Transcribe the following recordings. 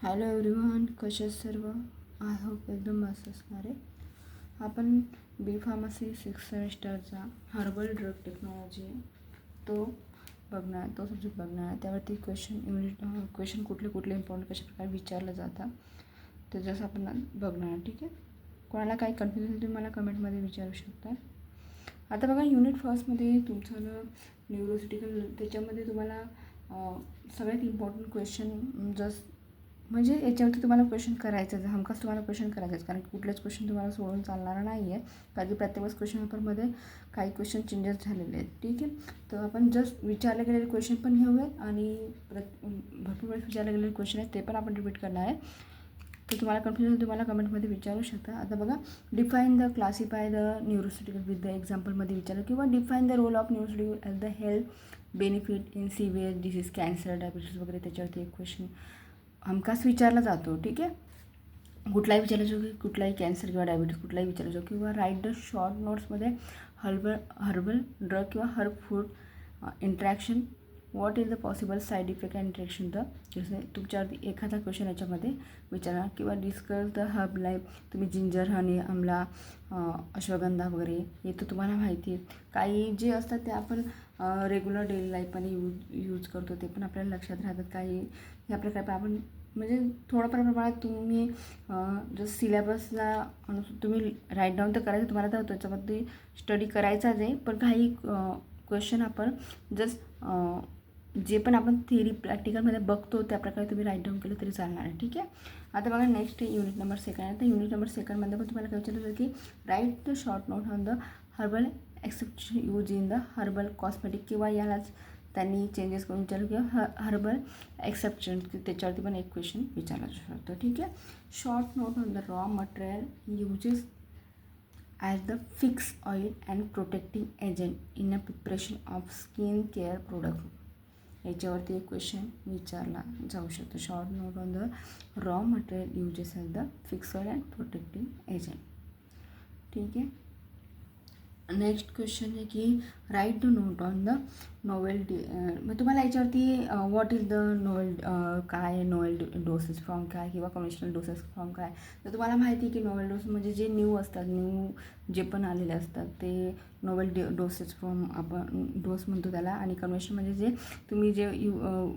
Hello everyone, कसे सर्व? I hope एकदम मस्त असणार आहे. आपण बी फार्मसी 6th सेमिस्टरचा हर्बल ड्रग टेक्नॉलॉजी तो सब्जेक्ट बघणार. त्यावरती क्वेश्चन कुठले इम्पॉर्टंट कशाप्रकारे विचारलं जातं ते जसं आपण बघणार. ठीक आहे. कोणाला काही कन्फ्युजन तुम्ही मला कमेंटमध्ये विचारू शकता. आता बघा, युनिट फर्स्टमध्ये तुमचं न्यूरोसिटिकल, त्याच्यामध्ये तुम्हाला सगळ्यात इम्पॉर्टंट क्वेश्चन म्हणजे याच्यावरती तुम्हाला क्वेश्चन करायचं हमखास तुम्हाला क्वेश्चन करायचं, कारण की कुठलेच क्वेश्चन तुम्हाला सोडून चालणार नाही आहे, कारण की प्रत्येक वेळेस क्वेश्चन पेपरमध्ये काही क्वेश्चन चेंजेस झालेले आहेत. ठीक आहे. तर आपण जस्ट विचारले गेलेले क्वेश्चन पण घेऊयात आणि भरपूर वेळेस विचारले गेलेले क्वेश्चन आहेत ते पण आपण रिपीट करणार आहे. तर तुम्हाला कन्फ्युजन तुम्हाला कमेंटमध्ये विचारू शकता. आता बघा, define the classify the nutraceutical with the एक्झाम्पलमध्ये विचारलं, किंवा define the role of nutraceutical as the health benefit in severe disease, cancer, diabetes वगैरे, त्याच्यावरती एक क्वेश्चन हमखास विचारला जातो. ठीक आहे. कुठलाही विचारला जाऊ, की कुठलाही कॅन्सर किंवा डायबिटीज कुठलाही विचारला जाऊ, किंवा राईट द शॉर्ट नोट्समध्ये हर्बल ड्रग किंवा herb food interaction, what is the possible side effect and interaction the, जसं तुमच्यावरती एखादा क्वेश्चन याच्यामध्ये विचारा, किंवा डिस्कस द हर्ब लाईफ, तुम्ही जिंजर, हनी, आमला, अश्वगंधा वगैरे हे तर तुम्हाला माहिती आहे. काही जे असतात ते आपण रेग्युलर डेली लाईफमध्ये यूज करतो, ते पण आपल्याला लक्षात राहतात. काही ह्या प्रकारे आपण म्हणजे थोडंफार प्रमाणात तुम्ही जसं सिलेबसला तुम्ही राईट डाऊन तर करायचं, तुम्हाला तर त्याच्यामध्ये स्टडी करायचाच आहे, पण काही क्वेश्चन आपण जस्ट जे पण आपण थिअरी प्रॅक्टिकलमध्ये बघतो त्या प्रकारे तुम्ही राईट डाऊन केलं तरी चालणार आहे. ठीक आहे. आता बघा, नेक्स्ट युनिट नंबर 2 आहे. तर युनिट नंबर 2मध्ये पण तुम्हाला काय विचारलं की right the short note on the herbal exception use in the herbal cosmetic, किंवा यालाच त्यांनी चेंजेस करून विचारलं, किंवा हर्बल एक्सेप्शन, त्याच्यावरती पण एक क्वेश्चन विचारला शकतो. ठीक आहे. Short note on the raw material usages as the fix oil and protecting agent in a preparation of skin care product, याच्यावरती एक क्वेश्चन विचारला जाऊ शकतो. Short note on the raw material usages as the fix oil and protecting agent. ठीक आहे. Next question आहे की write the note on the novel मग तुम्हाला याच्यावरती व्हॉट इज द नोवेल काय, नोवेल डोसेस फ्रॉम काय, किंवा कन्व्हेन्शनल डोसेस फ्रॉम काय. तर तुम्हाला माहिती आहे की नोवेल डोस म्हणजे जे न्यू असतात, न्यू जे पण आलेले असतात ते नोवेल डोसेस फ्रॉम आपण डोस म्हणतो त्याला, आणि कन्व्हेन्शनल म्हणजे जे तुम्ही जे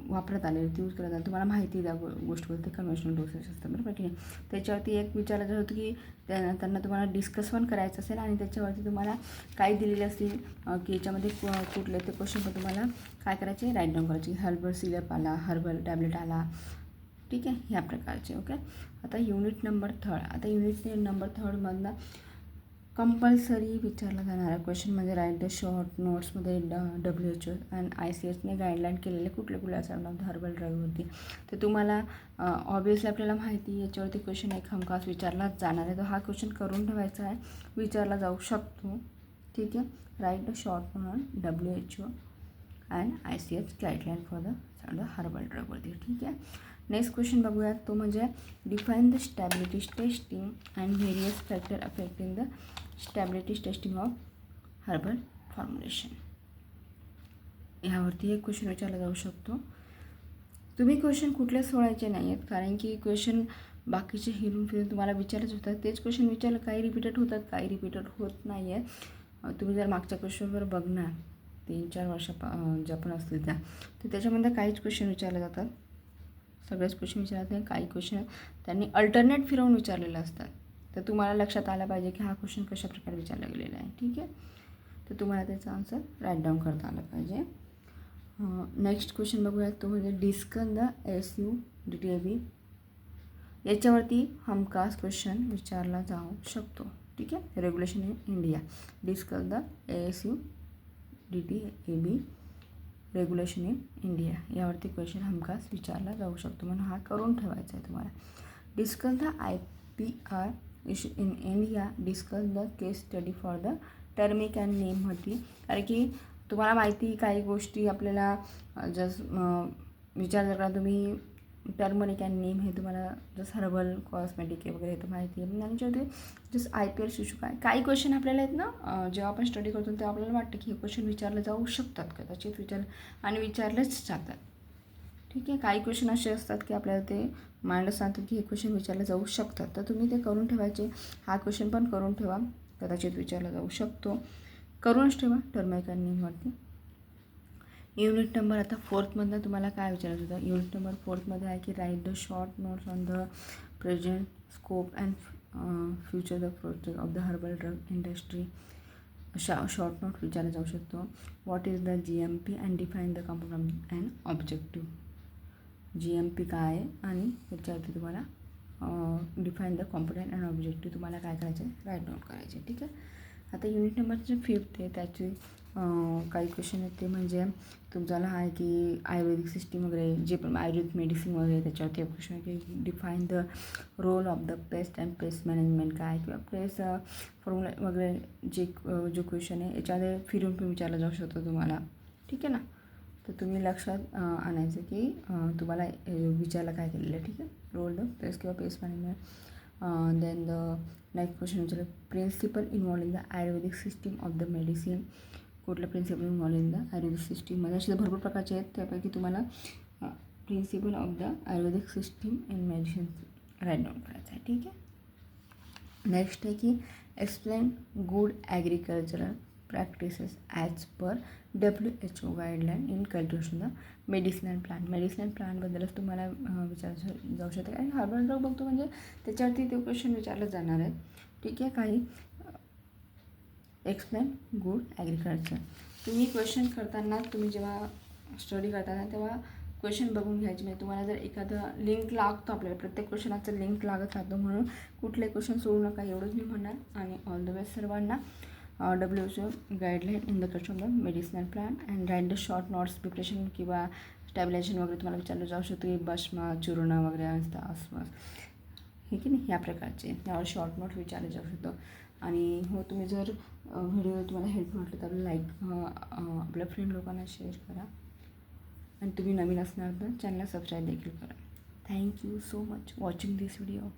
वापरत आले यूज करत आले, तुम्हाला माहिती त्या गोष्टीवर ते कन्व्हेन्शनल डोसेस असतात, बरोबर की नाही. त्याच्यावरती एक विचारायचं होतं की त्यांना तुम्हाला डिस्कस पण करायचं असेल, आणि त्याच्यावरती तुम्हाला काय दिलेले असतील की याच्यामध्ये कुठले ते क्वेश्चन पण तुम्हाला काय करायचे, राईट डाऊन करायचे. हर्बल सिरप आला, हर्बल टॅबलेट आला. ठीक आहे. ह्या प्रकारचे. ओके. आता युनिट नंबर 3. आता युनिट नंबर 3मधला कंपल्सरी विचारला जाणारा क्वेश्चन म्हणजे राईट द शॉर्ट नोट्समध्ये WHO अँड ICHने गाईडलाईन केलेले कुठले असतात हर्बल ड्रगवरती. तर तुम्हाला ऑब्वियसली आपल्याला माहिती याच्यावरती क्वेश्चन एक हमखास विचारलाच जाणार आहे. तर हा क्वेश्चन करून ठेवायचा आहे, विचारला जाऊ शकतो. ठीक आहे. Write the short note on WHO and ICH guideline for the herbal ड्रगवरती. ठीक आहे. नेक्स्ट क्वेश्चन बघूयात, तो म्हणजे define the stability testing and various factor affecting the stability testing of herbal formulation. ह्यावरती एक क्वेश्चन विचारला जाऊ शकतो. तुम्ही क्वेश्चन कुठले सोडायचे नाही आहेत, कारण की क्वेश्चन बाकीचे हिरून फिरून तुम्हाला विचारच होतात. तेच क्वेश्चन विचारलं, काही रिपीटेड होतात, काही रिपीटेड होत नाही आहे. तुम्ही जर मागच्या क्वेश्चनवर बघणार 3-4 वर्ष ज्या पण असतील त्या, तर त्याच्यामध्ये काहीच क्वेश्चन विचारले जातात, सगळेच क्वेश्चन विचारले. काही क्वेश्चन त्यांनी अल्टरनेट फिरवून विचारलेले असतात. तर तुम्हाला लक्षात आलं पाहिजे की हा क्वेश्चन कशा प्रकारे विचारला गेलेला आहे. ठीक आहे. तर तुम्हाला त्याचा आन्सर राईट डाऊन करता आलं पाहिजे. नेक्स्ट क्वेश्चन बघूयात, तो म्हणजे डिस्कस द ASU/DTAB. याच्यावरती हमखास क्वेश्चन विचारला जाऊ शकतो. ठीक आहे. Regulation in India, discuss the ASU/DTAB regulation in India, यावरती क्वेश्चन हमखास विचारला जाऊ शकतो, म्हणून हा करून ठेवायचा आहे तुम्हाला. Discuss the IPR issue in India, discuss the case study for the turmeric and नेमवरती, कारण की तुम्हाला माहिती काही गोष्टी आपल्याला विचार जर का तुम्ही टर्मरिक अँड नेम हे तुम्हाला जसं हर्बल कॉस्मेटिक वगैरे हे तर माहिती आहे, आणि जस्ट IPR इश्यू काही क्वेश्चन आपल्याला आहेत ना, जेव्हा आपण स्टडी करतो तेव्हा आपल्याला वाटतं की हे क्वेश्चन विचारले जाऊ शकतात, कदाचित विचारलेच जातात. ठीक आहे. काही क्वेश्चन असे असतात की आपल्याला ते माइंड सांगतात की हे क्वेश्चन विचारले जाऊ शकतात, तर तुम्ही ते करून ठेवायचे. हा क्वेश्चन पण करून ठेवा, कदाचित विचारला जाऊ शकतो. करूनच ठेवा टर्म इकॉनॉमीवरती. युनिट नंबर आता 4थमधनं तुम्हाला काय विचारायचं होतं. युनिट नंबर 4थमध्ये आहे की right the short notes on the present scope and future the project of the herbal drug industry. Short note विचारला जाऊ शकतो. What is the GMP and define the component and objective. GMP काय आहे आणि त्याच्यावरती तुम्हाला define the component and objective तुम्हाला काय करायचं आहे, राईट डाऊन करायचे. ठीक आहे. आता युनिट नंबर जे 5th आहे त्याचे काही क्वेश्चन आहेत ते म्हणजे तुमच्याला आहे की आयुर्वेदिक सिस्टीम वगैरे जे पण आयुर्वेदिक मेडिसिन वगैरे त्याच्यावरती क्वेश्चन आहे की define the role of the pest and pest management काय, किंवा पेस्ट फॉर्म्युला वगैरे जो क्वेश्चन आहे याच्यामध्ये फिरून पण विचारला जाऊ शकतो तुम्हाला. ठीक आहे ना. तर तुम्ही लक्षात आणायचं की तुम्हाला विचारला काय केलेलं आहे. ठीक आहे. रोल द पेस्ट किंवा pest management. Then the next question विचारलं principle involved in the Ayurvedic system of the medicine. कुठलं principle involved in the Ayurvedic सिस्टीममध्ये असे भरपूर प्रकारचे आहेत, त्यापैकी तुम्हाला principle of the Ayurvedic system in medicine right down करायचं आहे. ठीक आहे. नेक्स्ट आहे की explain good agricultural practices as per WHO guideline in cultivation the medicinal plant. Medicinal प्लांटबद्दलच तुम्हाला विचारलं जाऊ शकते. आणि हर्बल ड्रग बघतो म्हणजे त्याच्यावरती ते क्वेश्चन विचारलं जाणार आहे. ठीक आहे. काही एक्सप्लेन गुड ॲग्रिकल्चर. तुम्ही क्वेश्चन करताना, तुम्ही जेव्हा स्टडी करताना तेव्हा क्वेश्चन बघून घ्यायचे. म्हणजे तुम्हाला जर एखादा लिंक लागतो, आपल्याला प्रत्येक क्वेश्चनाचं लिंक लागत राहतो, म्हणून कुठले क्वेश्चन सोडू नका एवढंच मी म्हणणार. आणि ऑल द बेस्ट सर्वांना. WHO guideline in the culture of the medicinal plant and write the short notes preparation किंवा स्टॅबिलायझेशन वगैरे तुम्हाला विचारलं जाऊ शकतो की भस्म चूर्ण वगैरे असतं आसपास, हे की नाही, या प्रकारचे त्यावर शॉर्ट नोट विचारले जाऊ शकतो. आणि हो, तुम्ही जर व्हिडिओ तुम्हाला हेल्प वाटलं तर लाईक आपल्या फ्रेंड लोकांना शेअर करा. आणि तुम्ही नवीन असणार तर चॅनलला सबस्क्राईब देखील करा. थँक्यू सो मच वॉचिंग दिस व्हिडिओ.